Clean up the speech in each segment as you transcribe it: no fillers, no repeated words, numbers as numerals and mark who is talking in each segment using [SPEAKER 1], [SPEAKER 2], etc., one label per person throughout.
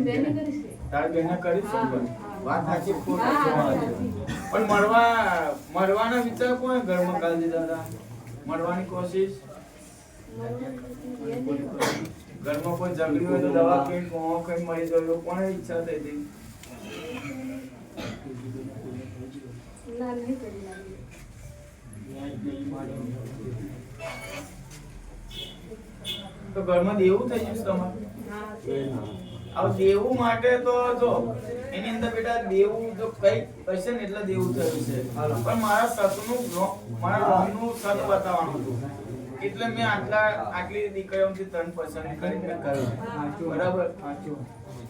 [SPEAKER 1] તાર બેને કરી છે વાત સાચી પણ મરવાના વિચાર કોણ ઘરમાં કાઢી દીધા હતા મરવાની કોશિશ ઘરમાં કોઈ ઝઘડી હોય તો દવા કઈ મરી જાય કોને ઈચ્છા થઈ હતી તો ઘરમાં દેવું થઈ જશે તમારે હવે દેવું માટે તો જો એની અંદર બેટા દેવું જો કઈ હશે ને એટલે દેવું થયું છે પણ મારા સતનું મારા રોમનું સત બતાવવાનું હતું એટલે મેં આટલી દીકરીઓથી 3% કરી મેં કર્યું બરાબર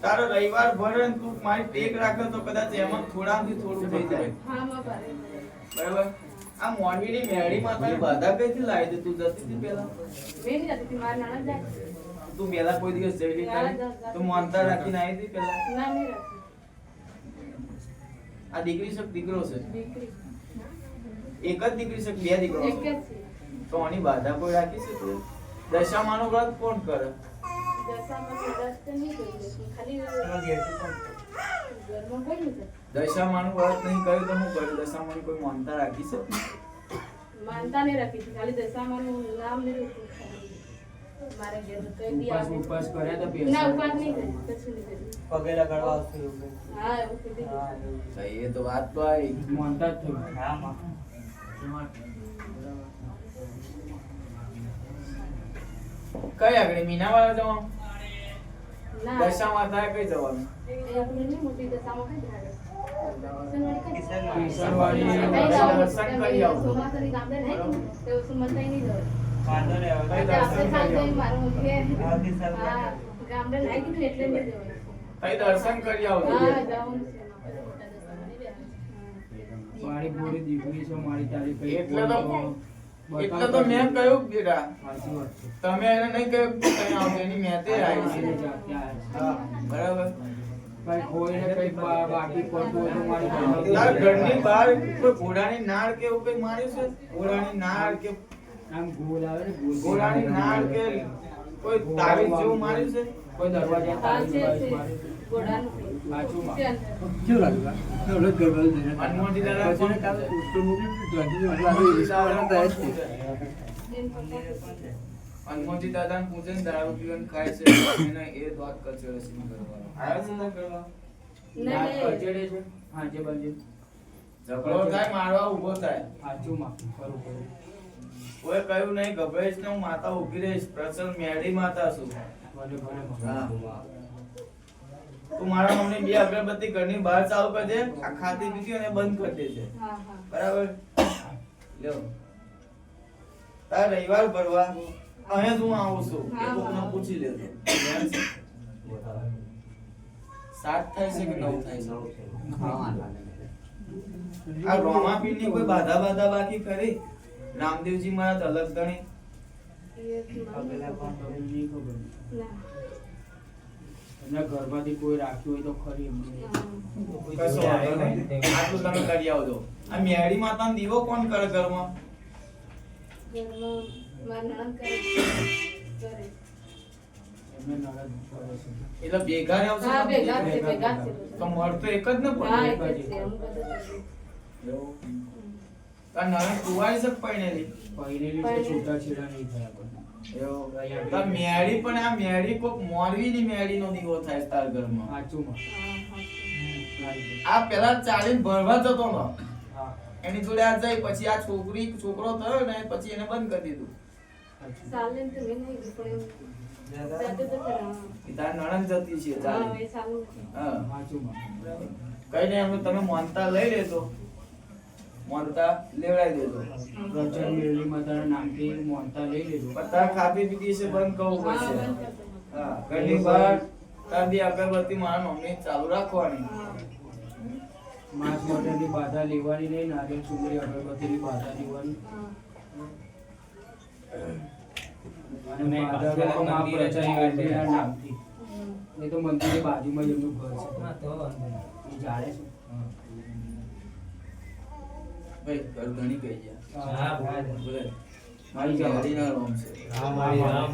[SPEAKER 1] તારો રવિવાર ભરે તું મારી ટેક રાખે તો કદાચ એમાં થોડાથી થોડું થઈ જાય બરાબર આ મોરબીની મેળી માતાની બાધા કઈથી લાવી દે તું જતી હતી પેલા
[SPEAKER 2] વેની જતી મારા નાના જાય
[SPEAKER 1] તું પેલા કોઈ દિવસ જઈ લીધી તું માનતા રાખીને આવી હતી પેલા
[SPEAKER 2] ના નહીં રાખી
[SPEAKER 1] આ દીકરી છે દીકરો છે
[SPEAKER 2] દીકરી
[SPEAKER 1] એક જ દીકરી છે બે દીકરો
[SPEAKER 2] એક જ
[SPEAKER 1] છે
[SPEAKER 2] છે
[SPEAKER 1] તો આની બાધા કોઈ રાખી છે તું દશામાનું વ્રત કોણ કરે
[SPEAKER 2] દશામાં વ્રત તો નહીં કરી ખાલી ઘરમાં કોઈ નહીં
[SPEAKER 1] દશામાનું વ્રત નહીં કર્યું તો હું કરું દશામાની કોઈ માનતા રાખી છે
[SPEAKER 2] માનતા નહીં રાખી ખાલી દશામાનું નામ નહીં રાખ્યું મારે ઘેર કઈ દી આવે
[SPEAKER 3] ઉપવાસ કર્યા તો
[SPEAKER 2] ના ઉપવાસ નહીં કરી કશું નહીં કરી
[SPEAKER 3] પગે લગાડવા આવશે
[SPEAKER 2] હા એવું કીધું
[SPEAKER 1] એ તો વાત તો આવી
[SPEAKER 3] માનતા જ થયું હા
[SPEAKER 1] કઈ આગળ મીનાવાળા જવાનું
[SPEAKER 2] ના
[SPEAKER 1] દશામાં થાય કઈ જવાનું
[SPEAKER 2] એ આપણે નહીં મોટી દશામાં કઈ જાય
[SPEAKER 3] કિશનવાડી
[SPEAKER 1] દર્શન કરી આવો
[SPEAKER 2] સોમાસરી ગામડે નહીં તો સુમંતાઈ નહીં જવાય
[SPEAKER 3] વાંધો નહીં હવે
[SPEAKER 2] આપણે સાથે મારું ઘેર
[SPEAKER 3] આવતી સાલ
[SPEAKER 2] હા ગામડે નહીં કીધું એટલે નહીં જવાય
[SPEAKER 1] કઈ દર્શન કરી આવો
[SPEAKER 2] હા જવાનું છે મોટા દશામાં
[SPEAKER 3] મારી પૂરી દીકરી છે મારી તારી કઈ
[SPEAKER 1] એટલે તો મેં કહ્યું બેટા
[SPEAKER 3] સાચી વાત છે
[SPEAKER 1] તમે એને નહીં કહ્યું કે કઈ આવજો એની મેતે આવી છે હા બરાબર
[SPEAKER 3] કઈ કોઈને કઈ બાકી પડતું હોય તો મારી
[SPEAKER 1] તાર ઘરની બહાર કોઈ ઘોડાની નાળ કે એવું કઈ માર્યું છે ઘોડાની નાળ કે
[SPEAKER 3] આમ ગોળ આવે ને
[SPEAKER 1] ઘોડાની નાળ કે કોઈ તાવીજ જેવું માર્યું છે
[SPEAKER 3] કોઈ દરવાજા
[SPEAKER 2] હા છે
[SPEAKER 3] તાળી
[SPEAKER 2] છે
[SPEAKER 3] મારી
[SPEAKER 2] ગોડાનું
[SPEAKER 3] બાજુમાં
[SPEAKER 2] છે અંદર
[SPEAKER 3] કેવું લાગ્યું એવડો ગરબા દઈને
[SPEAKER 1] હનુમાનજી દાદા
[SPEAKER 3] પછી
[SPEAKER 1] કોણ
[SPEAKER 3] કાલે પુષ્પ મૂકી
[SPEAKER 1] હનુમાનજી દાદા પૂજન દારૂ પીવન ખાય છે એને એ વાત કચેરો સિંહ કરવાનો આયા છે ને કરવા
[SPEAKER 3] કચેડે છે હાજે બાજુ
[SPEAKER 1] ઝઘડો થાય મારવા ઊભો થાય
[SPEAKER 3] હાચુમાં કરું કરું
[SPEAKER 1] કોઈ કહ્યું નહીં ગભરાઈશ ને હું માતા ઊભી રહીશ પ્રસન્ન મેળી માતા છું
[SPEAKER 3] ભલે ભલે
[SPEAKER 1] હા. તું મારા મમ્મી બે અગરબત્તી ઘરની બહાર ચાલુ કરજે આ ખાતી પીતી અને બંધ કરી દેજે
[SPEAKER 2] હા હા
[SPEAKER 1] બરાબર લ્યો તાર રવિવાર ભરવા અહીંયા હું આવું છું એ કોકને પૂછી લેજો 7 થાય છે કે 9 થાય છે આ રોમાપીરની કોઈ બાધા બાકી ખરી રામદેવજી મહારાજ અલગ ગણી
[SPEAKER 3] એમના ઘરમાંથી કોઈ રાખ્યું હોય તો ખરી એમને
[SPEAKER 1] કશો વાંધો નહીં. આટલું તમે કરી આવજો આ મેળી માતાનો દીવો કોણ કરે ઘરમાં
[SPEAKER 2] ઘરમાં મારા નણંદ કરે
[SPEAKER 3] એમને નરદ કરે છે
[SPEAKER 1] એટલે ભેગા રહેવ છો
[SPEAKER 2] હા
[SPEAKER 1] તમે?
[SPEAKER 2] ભેગા છે ભેગા છે
[SPEAKER 1] તો મળતો એક જ ને
[SPEAKER 2] હા
[SPEAKER 1] પડે
[SPEAKER 2] એક જ છે અમુક જ છે
[SPEAKER 1] તાર નણંદ કુંવારી છે કે પરણેલી?
[SPEAKER 3] પહેરેલી છે છૂટા છેડા નહીં થયા પણ
[SPEAKER 1] એવું. તાર મેળી પણ આ મેળી કોક મોરવીની મેળીનો દીવો થાય છે તાર ઘરમાં
[SPEAKER 3] સાચુમાં
[SPEAKER 1] આ પેલા ચાલીને ભરવા જતો નો
[SPEAKER 3] હા
[SPEAKER 1] એની જોડે આ જઈ પછી આ છોકરો થયો ને પછી એને બંધ કરી દીધું
[SPEAKER 3] સાચું
[SPEAKER 2] સાલે તો મેં નહીં પણ જાતે તો ખરા
[SPEAKER 1] એ તાર નણંદ જતી છે
[SPEAKER 2] હા
[SPEAKER 1] ચાલી
[SPEAKER 2] એ સાલું છે
[SPEAKER 1] હા
[SPEAKER 3] સાચુમાં
[SPEAKER 1] કઈ નહીં અમે તમે મોનતા લઈ લેજો મોનતા લેવડાવી દેજો
[SPEAKER 3] પ્રચંડ મેળી માતાના નામથી મોનતા લઈ લેજો
[SPEAKER 1] પણ તાર ખાતી પીતી છે બંધ કરવું
[SPEAKER 2] હા
[SPEAKER 1] પડશે
[SPEAKER 2] બંધ કરતો
[SPEAKER 1] હા ઘરની બહાર તાર દી અગરબત્તી મારા મમ્મી ચાલુ રાખવાની
[SPEAKER 2] હા
[SPEAKER 3] માંસ મટનની બાધા લેવાની નહીં નારિયેળ ચૂંદડી અગરબત્તીની બાધા લેવાની
[SPEAKER 2] હા
[SPEAKER 3] અને બાધા લોકો મહાપ્રચારી વેલડીના નામથી
[SPEAKER 2] હમ.
[SPEAKER 3] એ તો મંદિરની બાજુમાં જ એમનું ઘર છે એ જાણે છે
[SPEAKER 1] ભાઈ ઘર ઘણી કહી ગયા
[SPEAKER 3] હા
[SPEAKER 1] બોલે મારી ગાડીના રોમ છે
[SPEAKER 3] રામ